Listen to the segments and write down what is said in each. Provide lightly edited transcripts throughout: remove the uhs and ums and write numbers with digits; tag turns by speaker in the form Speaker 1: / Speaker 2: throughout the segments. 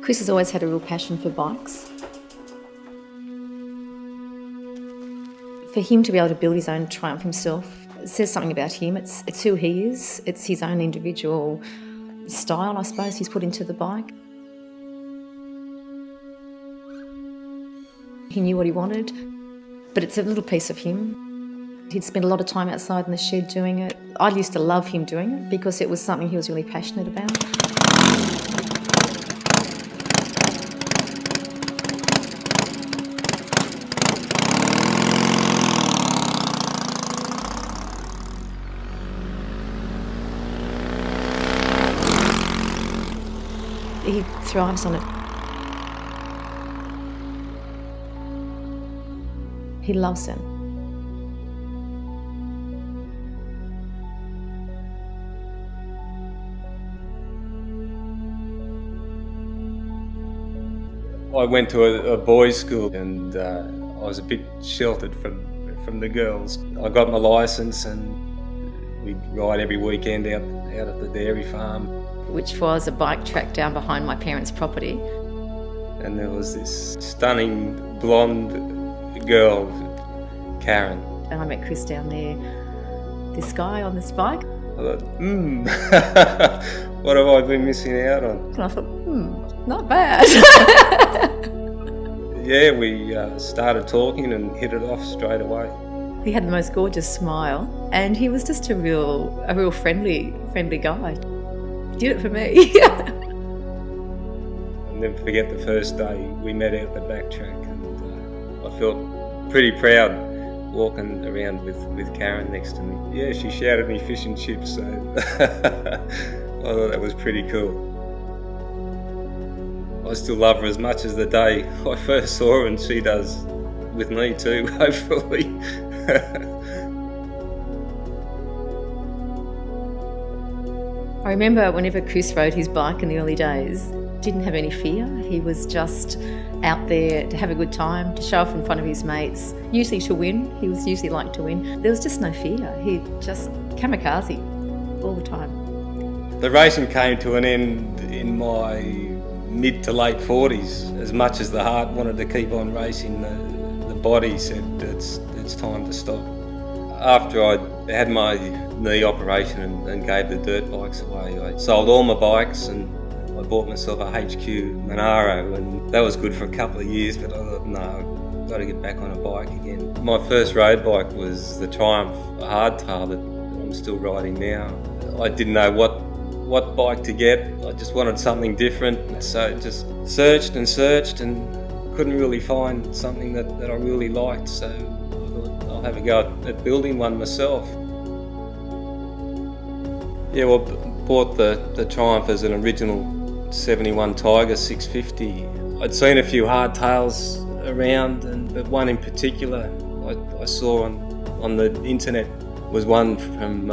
Speaker 1: Chris has always had a real passion for bikes. For him to be able to build his own Triumph himself, it says something about him. It's who he is. It's his own individual style, I suppose, he's put into the bike. He knew what he wanted, but it's a little piece of him. He'd spent a lot of time outside in the shed doing it. I used to love him doing it because it was something he was really passionate about. He thrives on it. He loves it.
Speaker 2: I went to a boys' school and I was a bit sheltered from the girls. I got my licence and we'd ride every weekend out at the dairy farm.
Speaker 1: Which was a bike track down behind my parents' property.
Speaker 2: And there was this stunning blonde girl, Karen.
Speaker 1: And I met Chris down there, this guy on this bike.
Speaker 2: I thought, what have I been missing out on?
Speaker 1: And I thought, not bad.
Speaker 2: Yeah, we started talking and hit it off straight away.
Speaker 1: He had the most gorgeous smile and he was just a real friendly guy. He did it for me.
Speaker 2: I'll never forget the first day we met out the back track and I felt pretty proud walking around with Karen next to me. Yeah, she shouted me fish and chips, so I thought that was pretty cool. I still love her as much as the day I first saw her, and she does with me too, hopefully.
Speaker 1: I remember whenever Chris rode his bike in the early days, didn't have any fear. He was just out there to have a good time, to show off in front of his mates, usually to win. He was usually like to win. There was just no fear. He just kamikaze all the time.
Speaker 2: The racing came to an end in my mid to late 40s. As much as the heart wanted to keep on racing, the body said it's time to stop. After I had my knee operation and gave the dirt bikes away, I sold all my bikes and I bought myself a HQ Monaro, and that was good for a couple of years, but I thought, no, I've got to get back on a bike again. My first road bike was the Triumph hardtail that I'm still riding now. I didn't know what bike to get. I just wanted something different, so just searched and couldn't really find something that I really liked, so I thought I'll have a go at building one myself. Yeah, well, bought the Triumph as an original 71 Tiger 650. I'd seen a few hardtails around, but one in particular I saw on the internet was one from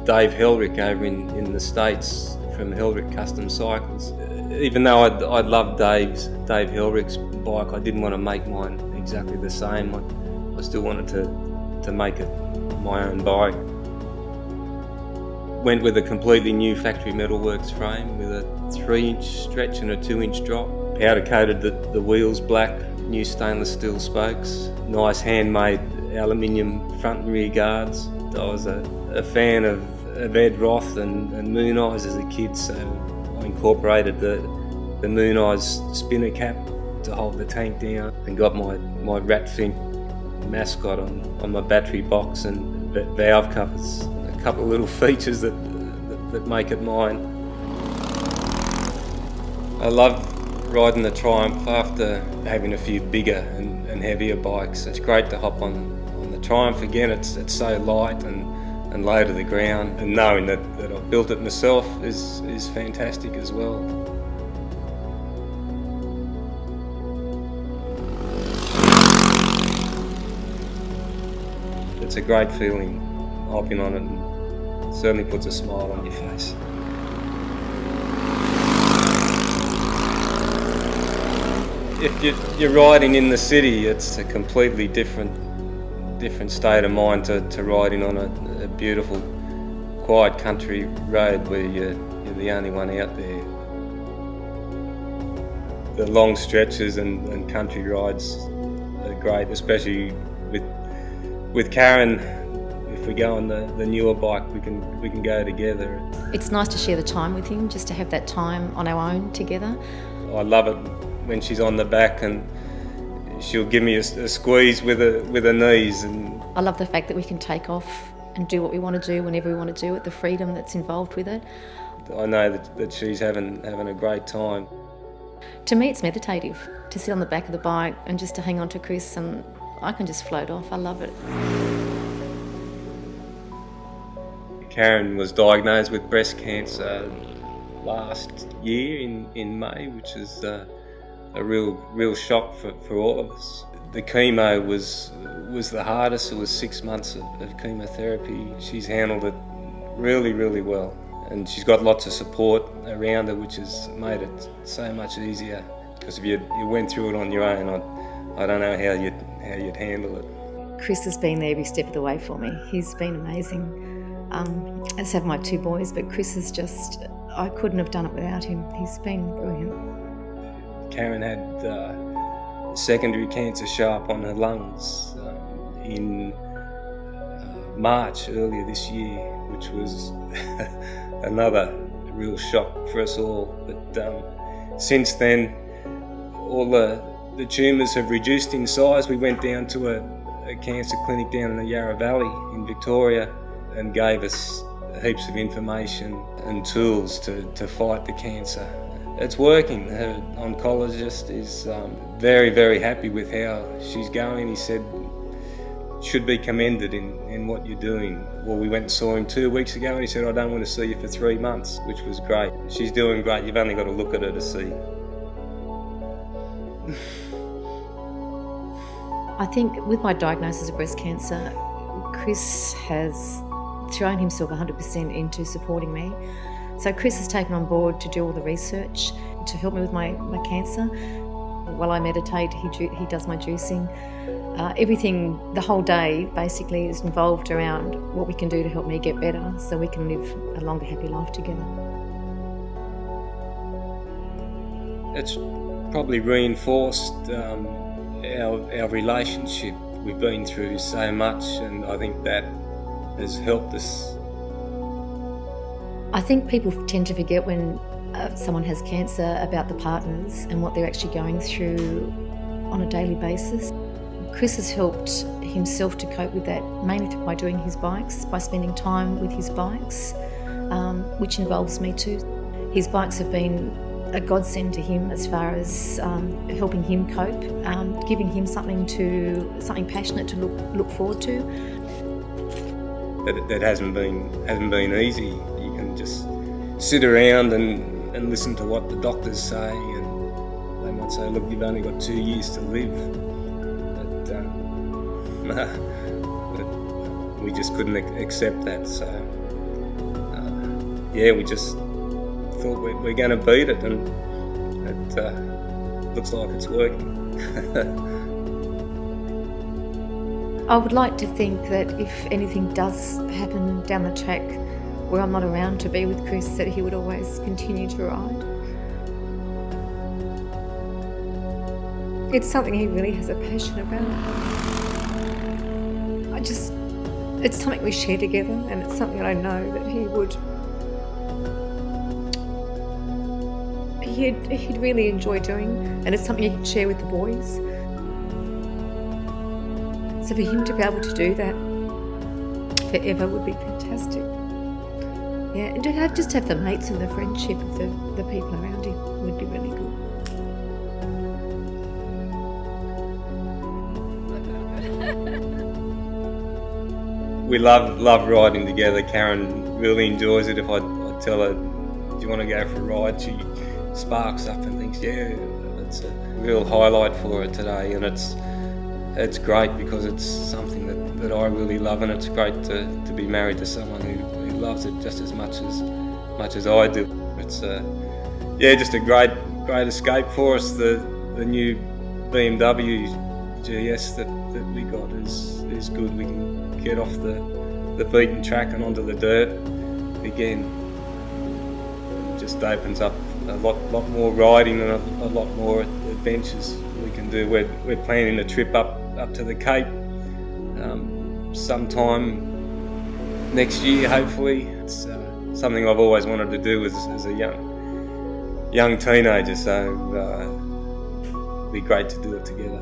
Speaker 2: Dave Helrick over in the States, from Helrick Custom Cycles. Even though I'd loved Dave Helrick's bike, I didn't want to make mine exactly the same. I still wanted to make it my own bike. Went with a completely new factory metalworks frame with a 3-inch stretch and a 2-inch drop. Powder coated the wheels black, new stainless steel spokes, nice handmade aluminium front and rear guards. I was a fan of Ed Roth and Moon Eyes as a kid, so I incorporated the Moon Eyes spinner cap to hold the tank down and got my Ratfink mascot on my battery box and valve covers. A couple of little features that make it mine. I love riding the Triumph after having a few bigger and heavier bikes. It's great to hop on the Triumph again. It's so light and low to the ground, and knowing that I've built it myself is fantastic as well. It's a great feeling hopping on it, and certainly puts a smile on your face. If you're riding in the city, it's a completely different state of mind to riding on a beautiful, quiet country road where you're the only one out there. The long stretches and country rides are great, especially with Karen. If we go on the newer bike, we can go together.
Speaker 1: It's nice to share the time with him, just to have that time on our own together.
Speaker 2: I love it when she's on the back and she'll give me a squeeze with her knees. And
Speaker 1: I love the fact that we can take off and do what we want to do whenever we want to do it, the freedom that's involved with it.
Speaker 2: I know that she's having a great time.
Speaker 1: To me, it's meditative to sit on the back of the bike and just to hang on to Chris, and I can just float off. I love it.
Speaker 2: Karen was diagnosed with breast cancer last year in May, which is a real shock for all of us. The chemo was the hardest. It was 6 months of chemotherapy. She's handled it really, really well. And she's got lots of support around her, which has made it so much easier. Because if you went through it on your own, I don't know how you'd handle it.
Speaker 1: Chris has been there every step of the way for me. He's been amazing. As have my 2 boys, but Chris is just, I couldn't have done it without him. He's been brilliant.
Speaker 2: Karen had secondary cancer show up on her lungs in March earlier this year, which was another real shock for us all. But since then, all the tumours have reduced in size. We went down to a cancer clinic down in the Yarra Valley in Victoria and gave us heaps of information and tools to fight the cancer. It's working. Her oncologist is very, very happy with how she's going. He said, should be commended in what you're doing. Well, we went and saw him 2 weeks ago and he said, I don't want to see you for 3 months, which was great. She's doing great. You've only got to look at her to see.
Speaker 1: I think with my diagnosis of breast cancer, Chris has thrown himself 100% into supporting me. So Chris has taken on board to do all the research to help me with my cancer. While I meditate, he does my juicing. Everything, the whole day basically is involved around what we can do to help me get better so we can live a longer, happy life together.
Speaker 2: It's probably reinforced our relationship. We've been through so much and I think that has helped us.
Speaker 1: I think people tend to forget when someone has cancer about the partners and what they're actually going through on a daily basis. Chris has helped himself to cope with that, mainly by doing his bikes, by spending time with his bikes, which involves me too. His bikes have been a godsend to him as far as helping him cope, giving him something passionate to look forward to.
Speaker 2: That hasn't been easy. You can just sit around and listen to what the doctors say, and they might say, look, you've only got 2 years to live. But we just couldn't accept that. So we just thought we're going to beat it, and it looks like it's working.
Speaker 1: I would like to think that if anything does happen down the track where I'm not around to be with Chris, that he would always continue to ride. It's something he really has a passion about. It's something we share together, and it's something that I know that he'd really enjoy doing, and it's something he can share with the boys. So for him to be able to do that forever would be fantastic. Yeah, and to have the mates and the friendship of the people around him would be really good.
Speaker 2: We love riding together. Karen really enjoys it. If I tell her, do you want to go for a ride? She sparks up and thinks, yeah, it's a real highlight for her today. And it's great because it's something that I really love, and it's great to be married to someone who loves it just as much as I do. It's just a great escape for us. The new BMW GS that we got is good. We can get off the beaten track and onto the dirt again. just opens up a lot more riding and a lot more adventures we can do. We're planning a trip up to the Cape sometime next year, hopefully. It's something I've always wanted to do as a young teenager, so it'd be great to do it together.